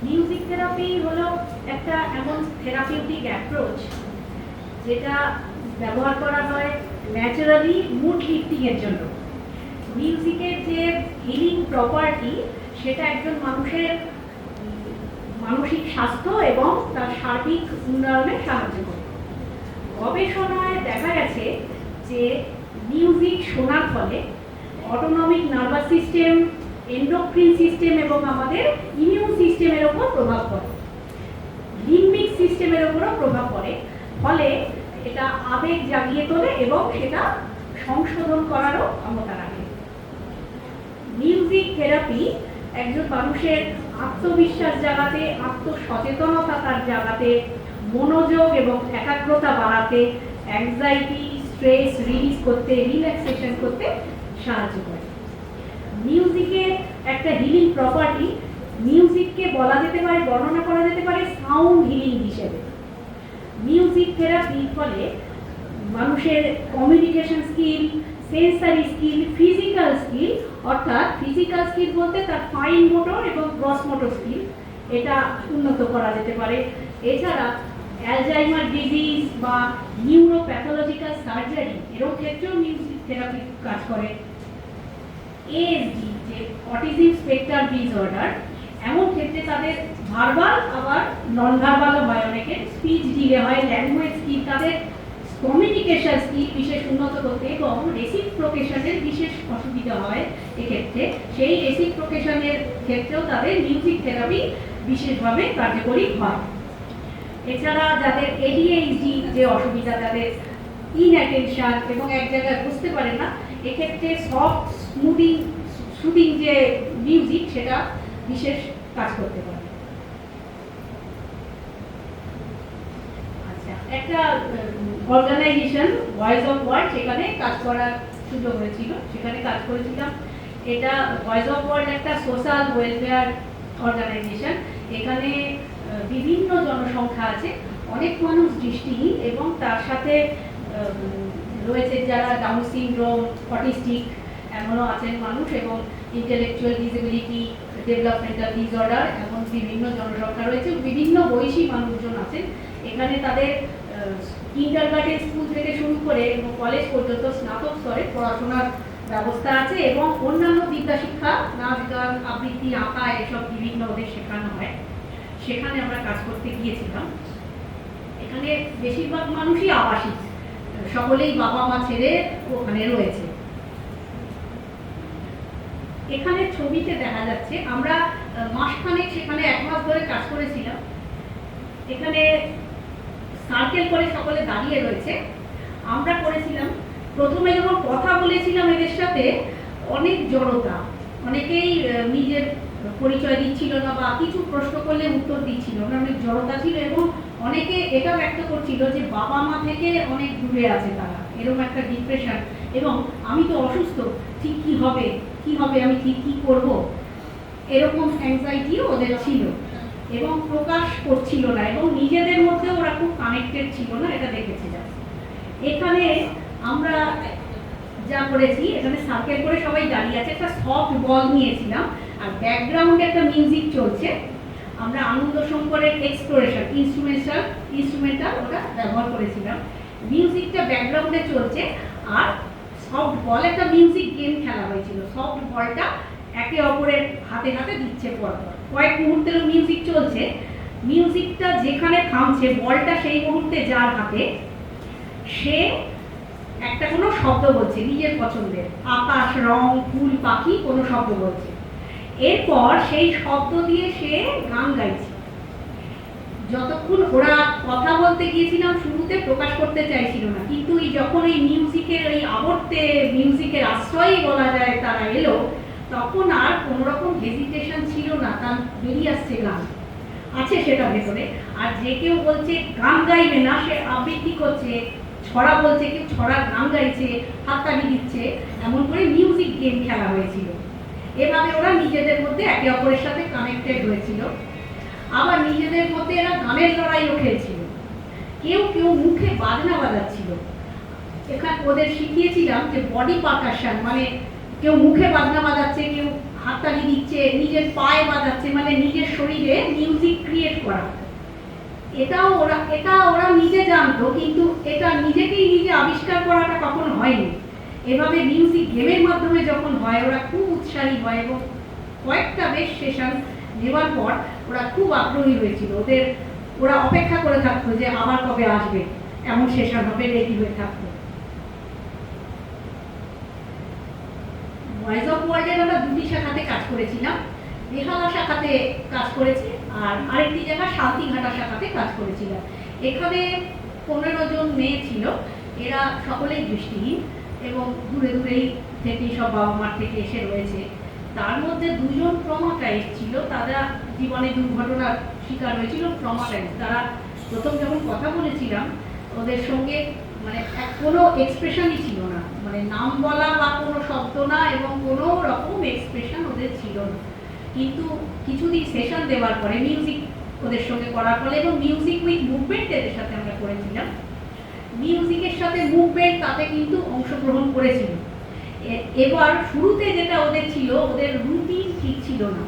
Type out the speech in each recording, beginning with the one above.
Music therapy হলো একটা এমন থেরাপিউটিক অ্যাপ্রোচ যেটা ব্যবহার করা হয় ন্যাচারালি মুড লিফটিংয়ের জন্য। মিউজিকের যে হিলিং প্রপার্টি সেটা একজন মানুষের মানসিক স্বাস্থ্য এবং তার সার্বিক উন্নয়নে সাহায্য করে। গবেষণায় দেখা গেছে যে মিউজিক শোনার ফলে autonomic nervous system, endocrine system এবং আমাদের ইমিউন সিস্টেমের ওপর প্রভাব পড়ে, লিম্বিক সিস্টেমের ওপরও প্রভাব পড়ে। ফলে এটা আবেগ জাগিয়ে তোলে এবং সেটা সংশোধন করারও ক্ষমতা রাখে। মিউজিক থেরাপি একজন মানুষের আত্মবিশ্বাস জাগাতে, আত্মসচেতনতা তার জাগাতে, মনোযোগ এবং একাগ্রতা বাড়াতে, অ্যাংজাইটি স্ট্রেস রিলিজ করতে, রিল্যাক্সেশন করতে সাহায্য করে। মিউজিকের একটা হিলিং প্রপার্টি, মিউজিককে বলা যেতে পারে, বর্ণনা করা যেতে পারে সাউন্ড হিলিং হিসেবে। মিউজিক থেরাপির ফলে মানুষের communication skill, sensory skill, physical skill, অর্থাৎ ফিজিক্যাল স্কিল বলতে তার ফাইন মোটর এবং গ্রস মোটর স্কিল, এটা উন্নত করা যেতে পারে। এছাড়া অ্যালজাইমার ডিজিজ বা নিউরোপ্যাথোলজিক্যাল সার্জারি এরও ক্ষেত্রেও মিউজিক থেরাপি কাজ করে। এএসডি যে অটিজম স্পেকট্রাম ডিসঅর্ডার, এমন ক্ষেত্রে তাদের ভার্বাল আবার নন ভার্বালও হয়, অনেকের স্পিচ ডিলে হয়, ল্যাঙ্গুয়েজ স্কিল, তাদের কমিউনিকেশন স্কিল বিশেষ উন্নত করতে এবং রেসিপ্রোকেশনের বিশেষ অসুবিধা হয় এক্ষেত্রে, সেই রেসিপ্রোকেশনের ক্ষেত্রেও তাদের মিউজিক থেরাপি বিশেষভাবে কার্যকরী হয়। এছাড়া যাদের এডিএইচডি যে অসুবিধা, তাদের ইনঅ্যাটেনশন এবং এক জায়গায় বুঝতে পারে না, এক্ষেত্রে সফট সুদিং যে মিউজিক সেটা বিশেষ কাজ করতে পারে। আচ্ছা, একটা অর্গানাইজেশন ভয়েস অফ ওয়ার্ল্ড, সেখানে কাজ করার সুযোগ হয়েছিল, সেখানে কাজ করেছিলাম। এটা ভয়েস অফ ওয়ার্ল্ড একটা সোশ্যাল ওয়েলফেয়ার অর্গানাইজেশন। এখানে বিভিন্ন জনসংখ্যা আছে, অনেক মানুষ দৃষ্টিহীন এবং তার সাথে রয়েছে যারা ডাউন সিনড্রোম, অটিস্টিক এমনও আছেন মানুষ, এবং ইন্টেলেকচুয়াল ডিসেবিলিটি, ডেভেলপমেন্টাল ডিসঅর্ডার, এমন বিভিন্ন জনসংখ্যা রয়েছে, বিভিন্ন বয়সী মানুষজন আছেন। এখানে তাদের কিন্ডারগার্টেন স্কুল থেকে শুরু করে এবং কলেজ পর্যন্ত স্নাতক স্তরে পড়াশোনার ব্যবস্থা আছে এবং অন্যান্য বিদ্যাশিক্ষা, নাচ গান, আবৃত্তি, আঁকা এসব বিভিন্ন ওদের শেখানো হয়। সেখানে আমরা কাজ করতে গিয়েছিলাম। এখানে বেশিরভাগ মানুষই আবাসিক, সকলেই বাবা মা ছেড়ে ওখানে রয়েছে। এখানে ছবিতে দেখা যাচ্ছে আমরা মাসখানেক সেখানে 1 মাস ধরে কাজ করেছিলাম। এখানে সার্কেল করে সকলে দাঁড়িয়ে রয়েছে। আমরা করেছিলাম, প্রথমে যখন কথা বলেছিলাম এদের সাথে অনেক জড়তা, অনেকেই নিজের পরিচয় দিচ্ছিল না বা কিছু প্রশ্ন করলে উত্তর দিচ্ছিল না, অনেক জড়তা ছিল এবং অনেকে এটা ব্যক্ত করছিল যে বাবা মা থেকে অনেক দূরে আছে তারা, এরকম একটা ডিপ্রেশন, এবং আমি তো অসুস্থ, ঠিক কি হবে আমি ঠিক কি করব, এরকম অ্যাংজাইটিও ওদের ছিল এবং প্রকাশ করছিল না এবং নিজেদের মধ্যে ওরা খুব কানেক্টেড ছিল না, এটা দেখেছি যা। এখানে আমরা যা করেছি, এখানে সার্কেল করে সবাই দাঁড়িয়ে আছে, একটা সফট বল নিয়েছিলাম আর ব্যাকগ্রাউন্ডে একটা মিউজিক চলছে। আমরা আনন্দ শঙ্করের এক্সপ্লোরেশন ইনস্ট্রুমেন্টাল ওটা ব্যবহার করেছিলাম। মিউজিকটা ব্যাকগ্রাউন্ডে চলছে আর সফট বল, একটা মিউজিক গেম খেলা হয়েছিল। সফট বলটা একে অপরের হাতে হাতে দিচ্ছে, পরপর কয়েক মুহূর্তের মিউজিক চলছে। মিউজিকটা যেখানে থামছে, বলটা সেই মুহূর্তে যার হাতে, সে একটা কোনো শব্দ বলছে নিজের পছন্দের, আকাশ, রং, ফুল, পাখি, কোনো শব্দ বলছে। এরপর সেই শব্দ দিয়ে সে গান গাইছে। যতক্ষণ ওরা কথা বলতে গিয়েছিলাম শুরুতে প্রকাশ করতে চাইছিল না, কিন্তু যখন এই মিউজিকের ওই আবর্তে মিউজিকের আশ্রয়ই বলা যায় তারা এলো, তখন আর কোনো রকম হেজিটেশন ছিল না, তার বেরিয়ে আসছে গান আছে সেটা ভেতরে। আর যে কেউ বলছে গান গাইবে না, সে আবৃত্তি করছে, ছড়া বলছে, কেউ ছড়া গান গাইছে, হাততালি দিচ্ছে, এমন করে মিউজিক গেম খেলা হয়েছিল। এভাবে ওরা নিজেদের মধ্যে একে অপরের সাথে কানেক্টেড হয়েছিল। আবার নিজেদের মধ্যে এরা গানের লড়াইও খেলছিল, কেউ কেউ মুখে বাজনা বাজাচ্ছিল। এখানে ওদের শিখিয়েছিলাম যে বডি পারকাশন, মানে কেউ মুখে বাজনা বাজাচ্ছে, কেউ হাততালি দিচ্ছে, নিজের পায়ে বাজাচ্ছে, মানে নিজের শরীরে মিউজিক ক্রিয়েট করা। এটা ওরা নিজে জানতো, কিন্তু এটা নিজেকেই নিজে আবিষ্কার করাটা কখনো হয়নি। এভাবে মিউজিক গেমের মাধ্যমে যখন হয় ওরা খুব উৎসাহী হয়, এবং কয়েকটা বেশ সেশন নেওয়ার পর ওরা খুব আগ্রহী হয়েছিল। ওরা অপেক্ষা করে থাকতো যে আবার কবে আসবে, এমন সেশন হবে, রেডি হয়ে থাকতো। ভয়েস অফ ওয়ার্ল্ডের আমরা দুটি শাখাতে কাজ করেছিলাম, বেহালা শাখাতে কাজ করেছি, আর আরেকটি জায়গা শান্তিঘাটা শাখাতে কাজ করেছিলাম। এখানে 15 জন মেয়ে ছিল, এরা সকলেই দৃষ্টিহীন এবং দূরে দূরেই থেকে সব বাবা মার থেকে এসে রয়েছে। তার মধ্যে 2 জন ট্রমাটাইজ ছিল, তারা জীবনে দুর্ঘটনার শিকার হয়েছিল, ট্রমাটাইজ। তারা প্রথম যখন কথা বলেছিলাম ওদের সঙ্গে মানে কোনো এক্সপ্রেশনই ছিল না, মানে নাম বলা বা কোনো শব্দ না, এবং কোনো রকম এক্সপ্রেশন ওদের ছিল না। কিন্তু কিছুদিন সেশন দেওয়ার পরে মিউজিক ওদের সঙ্গে করার ফলে, এবং মিউজিক উইথ মুভমেন্ট এদের সাথে আমরা করেছিলাম, মিউজিকের সাথে মুভমেন্ট তাতে কিন্তু অংশগ্রহণ করেছিল। এবার শুরুতে যেটা ওদের ছিল, ওদের রুটিন ঠিক ছিল না।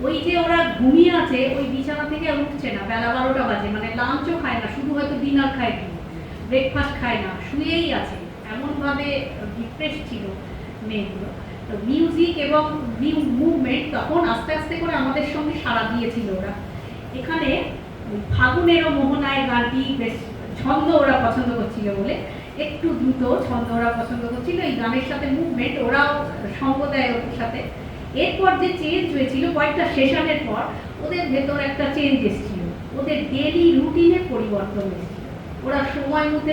ওই যে ওরা ঘুমিয়ে আছে, ওই বিছানা থেকে উঠছে না, বেলা 12টা বাজে, মানে লাঞ্চও খায় না, শুধু হয়তো ডিনার খায়, ব্রেকফাস্ট খায় না, শুয়েই আছে, এমনভাবে ডিপ্রেস ছিল মেয়েগুলো। তো মিউজিক এবং মুভমেন্ট তখন আস্তে আস্তে করে আমাদের সঙ্গে সাড়া দিয়েছিল ওরা। এখানে ফাগুনেরও মোহনায় গানটি বেশ ছন্দ ওরা পছন্দ করছিল বলে, একটু দ্রুত ছন্দ ওরা পছন্দ করছিল, এই গানের সাথে মুভমেন্ট ওরাও সঙ্গ দেয় ওদের সাথে। এরপর যে চেঞ্জ হয়েছিল কয়েকটা সেশনের পর, ওদের ভেতর একটা চেঞ্জ এসেছিল, ওদের ডেলি রুটিনে পরিবর্তন এসেছিল। ওরা সময় মতো